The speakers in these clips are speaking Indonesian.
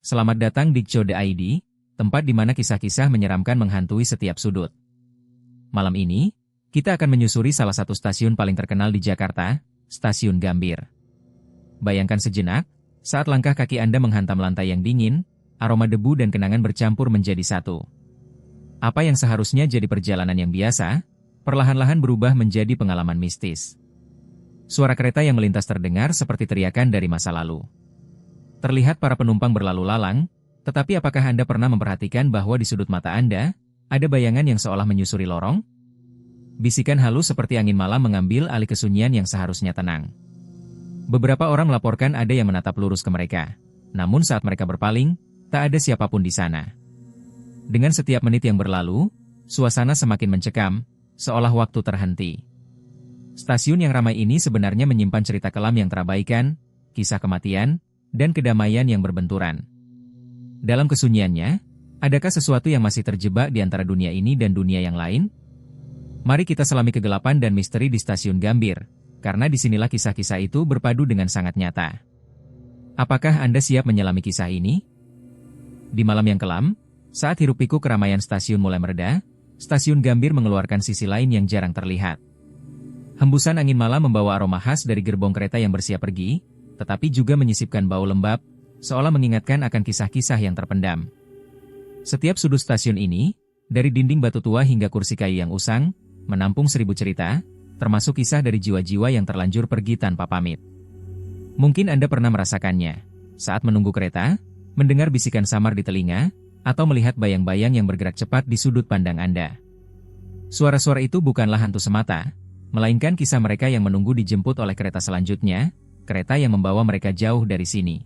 Selamat datang di Kco.id, tempat di mana kisah-kisah menyeramkan menghantui setiap sudut. Malam ini, kita akan menyusuri salah satu stasiun paling terkenal di Jakarta, Stasiun Gambir. Bayangkan sejenak, saat langkah kaki Anda menghantam lantai yang dingin, aroma debu dan kenangan bercampur menjadi satu. Apa yang seharusnya jadi perjalanan yang biasa, perlahan-lahan berubah menjadi pengalaman mistis. Suara kereta yang melintas terdengar seperti teriakan dari masa lalu. Terlihat para penumpang berlalu lalang, tetapi apakah Anda pernah memperhatikan bahwa di sudut mata Anda, ada bayangan yang seolah menyusuri lorong? Bisikan halus seperti angin malam mengambil alih kesunyian yang seharusnya tenang. Beberapa orang melaporkan ada yang menatap lurus ke mereka. Namun saat mereka berpaling, tak ada siapapun di sana. Dengan setiap menit yang berlalu, suasana semakin mencekam, seolah waktu terhenti. Stasiun yang ramai ini sebenarnya menyimpan cerita kelam yang terabaikan, kisah kematian, dan kedamaian yang berbenturan. Dalam kesunyiannya, adakah sesuatu yang masih terjebak di antara dunia ini dan dunia yang lain? Mari kita selami kegelapan dan misteri di Stasiun Gambir, karena disinilah kisah-kisah itu berpadu dengan sangat nyata. Apakah Anda siap menyelami kisah ini? Di malam yang kelam, saat hiruk-pikuk keramaian stasiun mulai mereda, Stasiun Gambir mengeluarkan sisi lain yang jarang terlihat. Hembusan angin malam membawa aroma khas dari gerbong kereta yang bersiap pergi, tetapi juga menyisipkan bau lembab, seolah mengingatkan akan kisah-kisah yang terpendam. Setiap sudut stasiun ini, dari dinding batu tua hingga kursi kayu yang usang, menampung 1000 cerita, termasuk kisah dari jiwa-jiwa yang terlanjur pergi tanpa pamit. Mungkin Anda pernah merasakannya, saat menunggu kereta, mendengar bisikan samar di telinga, atau melihat bayang-bayang yang bergerak cepat di sudut pandang Anda. Suara-suara itu bukanlah hantu semata, melainkan kisah mereka yang menunggu dijemput oleh kereta selanjutnya, kereta yang membawa mereka jauh dari sini.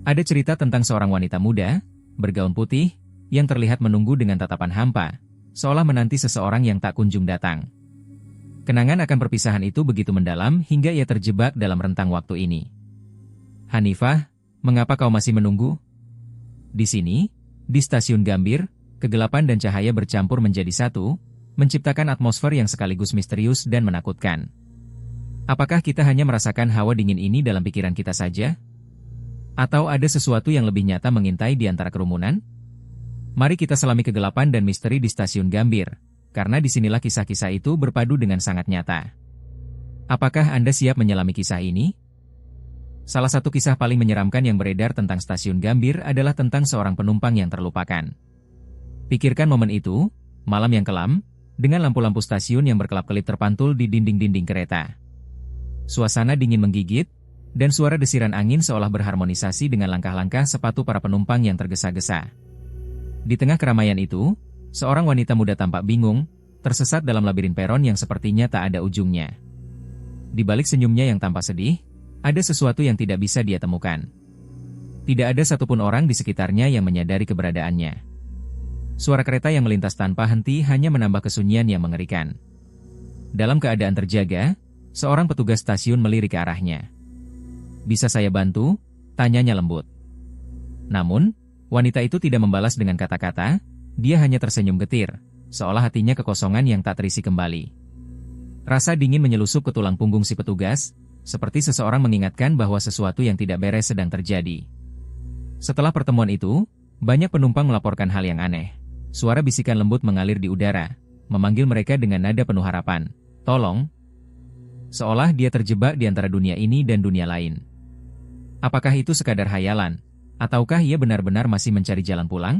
Ada cerita tentang seorang wanita muda, bergaun putih, yang terlihat menunggu dengan tatapan hampa, seolah menanti seseorang yang tak kunjung datang. Kenangan akan perpisahan itu begitu mendalam hingga ia terjebak dalam rentang waktu ini. Hanifah, mengapa kau masih menunggu? Di sini, di Stasiun Gambir, kegelapan dan cahaya bercampur menjadi satu, menciptakan atmosfer yang sekaligus misterius dan menakutkan. Apakah kita hanya merasakan hawa dingin ini dalam pikiran kita saja? Atau ada sesuatu yang lebih nyata mengintai di antara kerumunan? Mari kita selami kegelapan dan misteri di Stasiun Gambir, karena disinilah kisah-kisah itu berpadu dengan sangat nyata. Apakah Anda siap menyelami kisah ini? Salah satu kisah paling menyeramkan yang beredar tentang Stasiun Gambir adalah tentang seorang penumpang yang terlupakan. Pikirkan momen itu, malam yang kelam, dengan lampu-lampu stasiun yang berkelap-kelip terpantul di dinding-dinding kereta. Suasana dingin menggigit, dan suara desiran angin seolah berharmonisasi dengan langkah-langkah sepatu para penumpang yang tergesa-gesa. Di tengah keramaian itu, seorang wanita muda tampak bingung, tersesat dalam labirin peron yang sepertinya tak ada ujungnya. Di balik senyumnya yang tampak sedih, ada sesuatu yang tidak bisa dia temukan. Tidak ada satupun orang di sekitarnya yang menyadari keberadaannya. Suara kereta yang melintas tanpa henti hanya menambah kesunyian yang mengerikan. Dalam keadaan terjaga, seorang petugas stasiun melirik ke arahnya. "Bisa saya bantu?" tanyanya lembut. Namun, wanita itu tidak membalas dengan kata-kata, dia hanya tersenyum getir, seolah hatinya kekosongan yang tak terisi kembali. Rasa dingin menyelusup ke tulang punggung si petugas, seperti seseorang mengingatkan bahwa sesuatu yang tidak beres sedang terjadi. Setelah pertemuan itu, banyak penumpang melaporkan hal yang aneh. Suara bisikan lembut mengalir di udara, memanggil mereka dengan nada penuh harapan. "Tolong!" Seolah dia terjebak di antara dunia ini dan dunia lain. Apakah itu sekadar hayalan? Ataukah ia benar-benar masih mencari jalan pulang?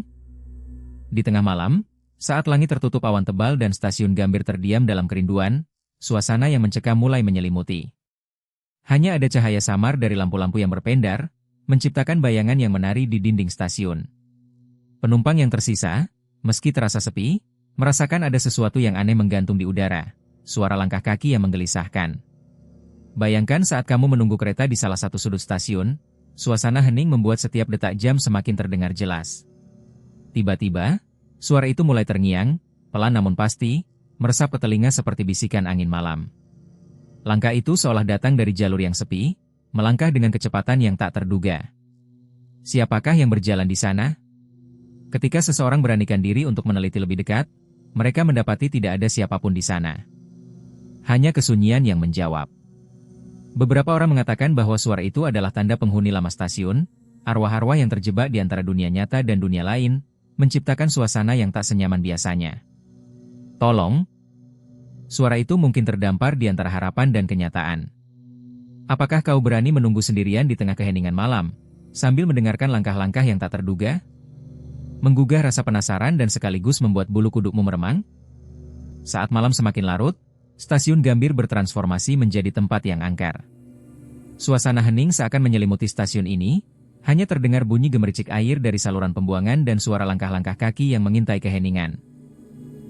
Di tengah malam, saat langit tertutup awan tebal dan Stasiun Gambir terdiam dalam kerinduan, suasana yang mencekam mulai menyelimuti. Hanya ada cahaya samar dari lampu-lampu yang berpendar, menciptakan bayangan yang menari di dinding stasiun. Penumpang yang tersisa, meski terasa sepi, merasakan ada sesuatu yang aneh menggantung di udara, suara langkah kaki yang menggelisahkan. Bayangkan saat kamu menunggu kereta di salah satu sudut stasiun, suasana hening membuat setiap detak jam semakin terdengar jelas. Tiba-tiba, suara itu mulai terngiang, pelan namun pasti, meresap ke telinga seperti bisikan angin malam. Langkah itu seolah datang dari jalur yang sepi, melangkah dengan kecepatan yang tak terduga. Siapakah yang berjalan di sana? Ketika seseorang beranikan diri untuk meneliti lebih dekat, mereka mendapati tidak ada siapapun di sana. Hanya kesunyian yang menjawab. Beberapa orang mengatakan bahwa suara itu adalah tanda penghuni lama stasiun, arwah-arwah yang terjebak di antara dunia nyata dan dunia lain, menciptakan suasana yang tak senyaman biasanya. Tolong. Suara itu mungkin terdampar di antara harapan dan kenyataan. Apakah kau berani menunggu sendirian di tengah keheningan malam, sambil mendengarkan langkah-langkah yang tak terduga? Menggugah rasa penasaran dan sekaligus membuat bulu kudukmu meremang? Saat malam semakin larut, stasiun Gambir bertransformasi menjadi tempat yang angker. Suasana hening seakan menyelimuti stasiun ini, hanya terdengar bunyi gemericik air dari saluran pembuangan dan suara langkah-langkah kaki yang mengintai keheningan.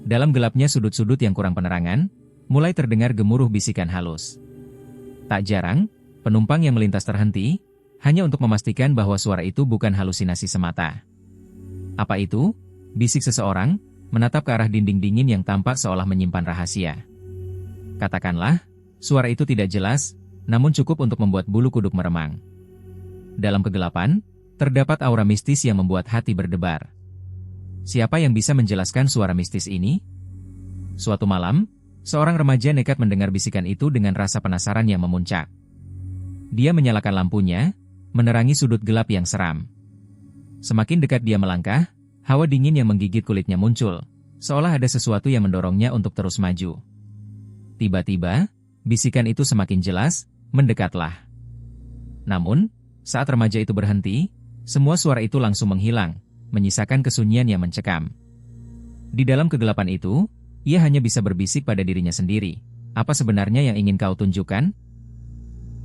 Dalam gelapnya sudut-sudut yang kurang penerangan, mulai terdengar gemuruh bisikan halus. Tak jarang, penumpang yang melintas terhenti, hanya untuk memastikan bahwa suara itu bukan halusinasi semata. Apa itu? Bisik seseorang, menatap ke arah dinding dingin yang tampak seolah menyimpan rahasia. Katakanlah, suara itu tidak jelas, namun cukup untuk membuat bulu kuduk meremang. Dalam kegelapan, terdapat aura mistis yang membuat hati berdebar. Siapa yang bisa menjelaskan suara mistis ini? Suatu malam, seorang remaja nekat mendengar bisikan itu dengan rasa penasaran yang memuncak. Dia menyalakan lampunya, menerangi sudut gelap yang seram. Semakin dekat dia melangkah, hawa dingin yang menggigit kulitnya muncul, seolah ada sesuatu yang mendorongnya untuk terus maju. Tiba-tiba, bisikan itu semakin jelas, mendekatlah. Namun, saat remaja itu berhenti, semua suara itu langsung menghilang, menyisakan kesunyian yang mencekam. Di dalam kegelapan itu, ia hanya bisa berbisik pada dirinya sendiri. Apa sebenarnya yang ingin kau tunjukkan?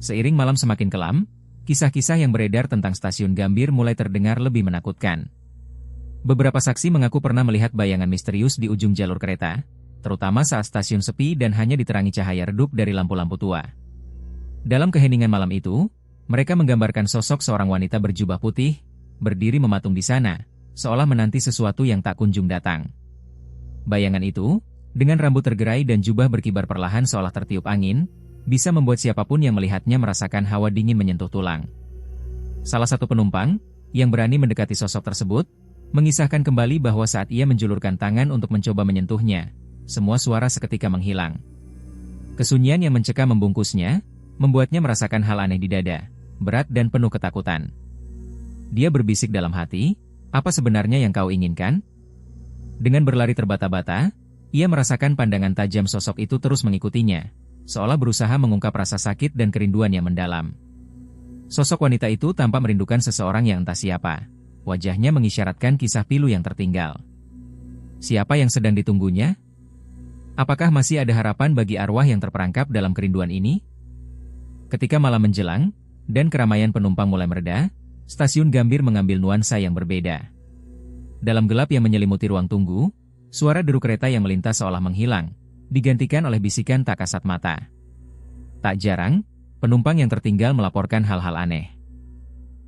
Seiring malam semakin kelam, kisah-kisah yang beredar tentang stasiun Gambir mulai terdengar lebih menakutkan. Beberapa saksi mengaku pernah melihat bayangan misterius di ujung jalur kereta, terutama saat stasiun sepi dan hanya diterangi cahaya redup dari lampu-lampu tua. Dalam keheningan malam itu, mereka menggambarkan sosok seorang wanita berjubah putih, berdiri mematung di sana, seolah menanti sesuatu yang tak kunjung datang. Bayangan itu, dengan rambut tergerai dan jubah berkibar perlahan seolah tertiup angin, bisa membuat siapapun yang melihatnya merasakan hawa dingin menyentuh tulang. Salah satu penumpang, yang berani mendekati sosok tersebut, mengisahkan kembali bahwa saat ia menjulurkan tangan untuk mencoba menyentuhnya, semua suara seketika menghilang. Kesunyian yang mencekam membungkusnya, membuatnya merasakan hal aneh di dada, berat dan penuh ketakutan. Dia berbisik dalam hati, apa sebenarnya yang kau inginkan? Dengan berlari terbata-bata, ia merasakan pandangan tajam sosok itu terus mengikutinya, seolah berusaha mengungkap rasa sakit dan kerinduan yang mendalam. Sosok wanita itu tampak merindukan seseorang yang entah siapa. Wajahnya mengisyaratkan kisah pilu yang tertinggal. Siapa yang sedang ditunggunya? Apakah masih ada harapan bagi arwah yang terperangkap dalam kerinduan ini? Ketika malam menjelang, dan keramaian penumpang mulai mereda, stasiun Gambir mengambil nuansa yang berbeda. Dalam gelap yang menyelimuti ruang tunggu, suara deru kereta yang melintas seolah menghilang, digantikan oleh bisikan tak kasat mata. Tak jarang, penumpang yang tertinggal melaporkan hal-hal aneh.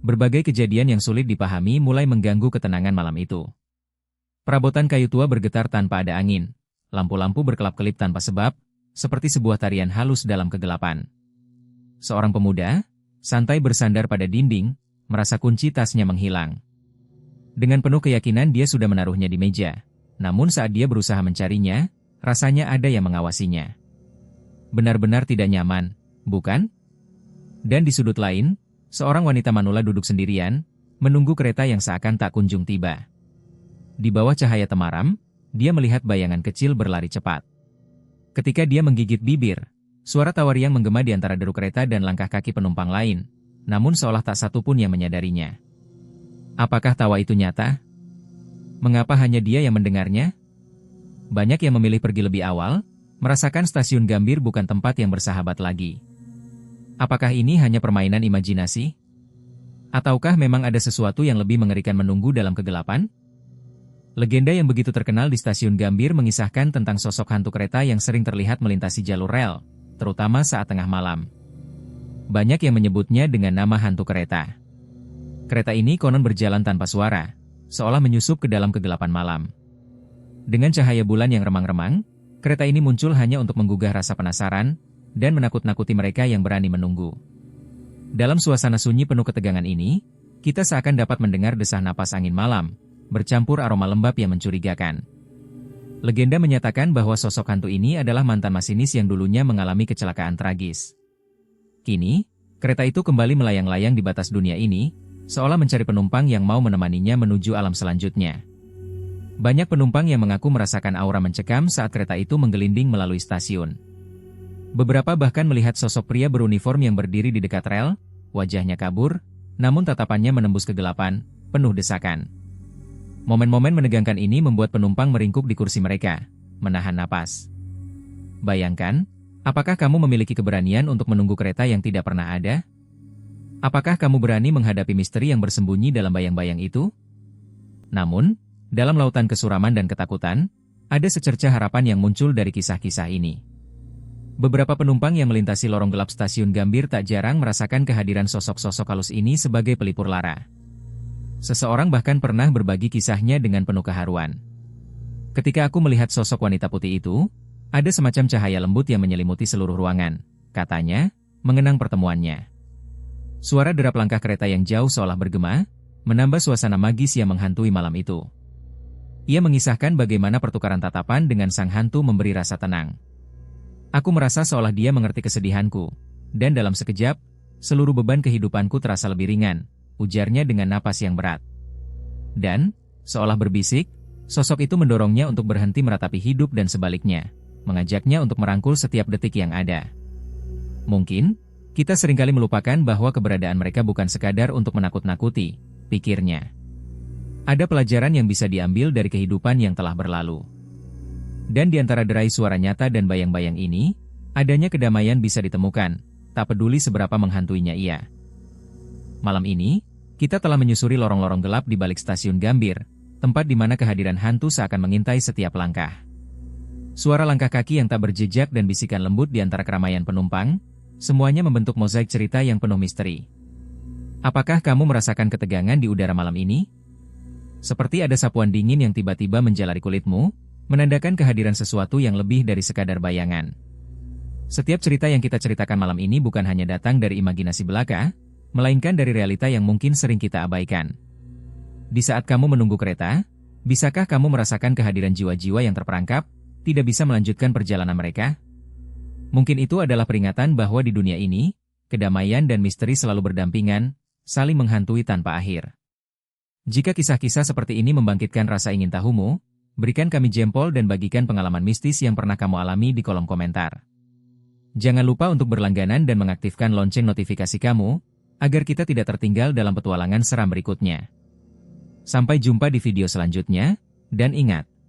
Berbagai kejadian yang sulit dipahami mulai mengganggu ketenangan malam itu. Perabotan kayu tua bergetar tanpa ada angin, lampu-lampu berkelap-kelip tanpa sebab, seperti sebuah tarian halus dalam kegelapan. Seorang pemuda, santai bersandar pada dinding, merasa kunci tasnya menghilang. Dengan penuh keyakinan dia sudah menaruhnya di meja, namun saat dia berusaha mencarinya, rasanya ada yang mengawasinya. Benar-benar tidak nyaman, bukan? Dan di sudut lain, seorang wanita manula duduk sendirian, menunggu kereta yang seakan tak kunjung tiba. Di bawah cahaya temaram, dia melihat bayangan kecil berlari cepat. Ketika dia menggigit bibir, suara tawariang menggema di antara deru kereta dan langkah kaki penumpang lain, namun seolah tak satu pun yang menyadarinya. Apakah tawa itu nyata? Mengapa hanya dia yang mendengarnya? Banyak yang memilih pergi lebih awal, merasakan stasiun Gambir bukan tempat yang bersahabat lagi. Apakah ini hanya permainan imajinasi? Ataukah memang ada sesuatu yang lebih mengerikan menunggu dalam kegelapan? Legenda yang begitu terkenal di stasiun Gambir mengisahkan tentang sosok hantu kereta yang sering terlihat melintasi jalur rel, terutama saat tengah malam. Banyak yang menyebutnya dengan nama hantu kereta. Kereta ini konon berjalan tanpa suara, seolah menyusup ke dalam kegelapan malam. Dengan cahaya bulan yang remang-remang, kereta ini muncul hanya untuk menggugah rasa penasaran, dan menakut-nakuti mereka yang berani menunggu. Dalam suasana sunyi penuh ketegangan ini, kita seakan dapat mendengar desah napas angin malam, bercampur aroma lembab yang mencurigakan. Legenda menyatakan bahwa sosok hantu ini adalah mantan masinis yang dulunya mengalami kecelakaan tragis. Kini, kereta itu kembali melayang-layang di batas dunia ini, seolah mencari penumpang yang mau menemaninya menuju alam selanjutnya. Banyak penumpang yang mengaku merasakan aura mencekam saat kereta itu menggelinding melalui stasiun. Beberapa bahkan melihat sosok pria beruniform yang berdiri di dekat rel, wajahnya kabur, namun tatapannya menembus kegelapan, penuh desakan. Momen-momen menegangkan ini membuat penumpang meringkuk di kursi mereka, menahan napas. Bayangkan, apakah kamu memiliki keberanian untuk menunggu kereta yang tidak pernah ada? Apakah kamu berani menghadapi misteri yang bersembunyi dalam bayang-bayang itu? Namun, dalam lautan kesuraman dan ketakutan, ada secerca harapan yang muncul dari kisah-kisah ini. Beberapa penumpang yang melintasi lorong gelap stasiun Gambir tak jarang merasakan kehadiran sosok-sosok halus ini sebagai pelipur lara. Seseorang bahkan pernah berbagi kisahnya dengan penuh keharuan. Ketika aku melihat sosok wanita putih itu, ada semacam cahaya lembut yang menyelimuti seluruh ruangan, katanya, mengenang pertemuannya. Suara derap langkah kereta yang jauh seolah bergema, menambah suasana magis yang menghantui malam itu. Ia mengisahkan bagaimana pertukaran tatapan dengan sang hantu memberi rasa tenang. Aku merasa seolah dia mengerti kesedihanku, dan dalam sekejap, seluruh beban kehidupanku terasa lebih ringan, ujarnya dengan napas yang berat. Dan, seolah berbisik, sosok itu mendorongnya untuk berhenti meratapi hidup dan sebaliknya, mengajaknya untuk merangkul setiap detik yang ada. Mungkin, kita seringkali melupakan bahwa keberadaan mereka bukan sekadar untuk menakut-nakuti, pikirnya. Ada pelajaran yang bisa diambil dari kehidupan yang telah berlalu. Dan di antara derai suara nyata dan bayang-bayang ini, adanya kedamaian bisa ditemukan, tak peduli seberapa menghantuinya ia. Malam ini, kita telah menyusuri lorong-lorong gelap di balik stasiun Gambir, tempat di mana kehadiran hantu seakan mengintai setiap langkah. Suara langkah kaki yang tak berjejak dan bisikan lembut di antara keramaian penumpang, semuanya membentuk mozaik cerita yang penuh misteri. Apakah kamu merasakan ketegangan di udara malam ini? Seperti ada sapuan dingin yang tiba-tiba menjalari kulitmu, menandakan kehadiran sesuatu yang lebih dari sekadar bayangan. Setiap cerita yang kita ceritakan malam ini bukan hanya datang dari imajinasi belaka, melainkan dari realita yang mungkin sering kita abaikan. Di saat kamu menunggu kereta, bisakah kamu merasakan kehadiran jiwa-jiwa yang terperangkap, tidak bisa melanjutkan perjalanan mereka? Mungkin itu adalah peringatan bahwa di dunia ini, kedamaian dan misteri selalu berdampingan, saling menghantui tanpa akhir. Jika kisah-kisah seperti ini membangkitkan rasa ingin tahumu, berikan kami jempol dan bagikan pengalaman mistis yang pernah kamu alami di kolom komentar. Jangan lupa untuk berlangganan dan mengaktifkan lonceng notifikasi kamu, agar kita tidak tertinggal dalam petualangan seram berikutnya. Sampai jumpa di video selanjutnya, dan ingat,